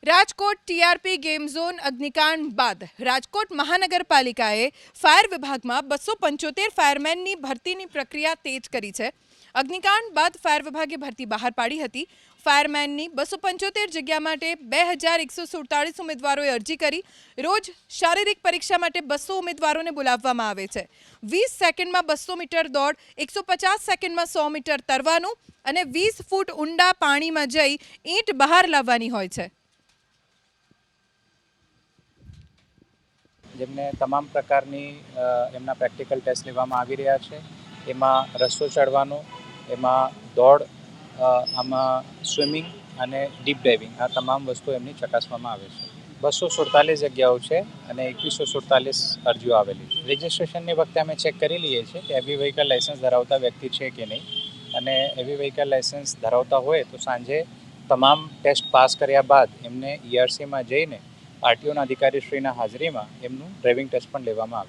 Rajkot TRP game zone અગ્નિકાંડ બાદ રાજકોટ મહાનગરપાલિકાએ fire વિભાગમાં 275 ફાયરમેનની ભરતીની પ્રક્રિયા તેજ કરી છે. અગ્નિકાંડ બાદ ફાયર વિભાગે ભરતી બહાર પાડી હતી. ફાયરમેનની 275 જગ્યા માટે 2147 ઉમેદવારોએ અરજી કરી. રોજ શારીરિક પરીક્ષા માટે 200 ઉમેદવારોને બોલાવવામાં આવે છે. 20 સેકન્ડમાં 200 મીટર દોડ, 150 સેકન્ડમાં 100 મીટર તરવાનું અને 20 ફૂટ ઊંડા પાણીમાં જઈ ઈંટ બહાર લાવવાની હોય છે. જેમને તમામ પ્રકારની એમના પ્રેક્ટિકલ ટેસ્ટ લેવામાં આવી રહ્યા છે. એમાં રસ્તો ચડવાનો, એમાં દોડ, આમાં સ્વિમિંગ અને ડીપ ડાઇવિંગ, આ તમામ વસ્તુ એમની ચકાસવામાં આવે છે. 247 જગ્યાઓ છે અને 2147 અરજીઓ આવેલી છે. રજિસ્ટ્રેશનની વખતે અમે ચેક કરી લઈએ છીએ કે હેવી વ્હીકલ લાઇસન્સ ધરાવતા વ્યક્તિ છે કે નહીં, અને હેવી વ્હીકલ લાઇસન્સ ધરાવતા હોય તો સાંજે તમામ ટેસ્ટ પાસ કર્યા બાદ એમને ERCમાં જઈને આરટીઓના અધિકારીશ્રીના હાજરીમાં એમનું ડ્રાઇવિંગ ટેસ્ટ પણ લેવામાં આવે.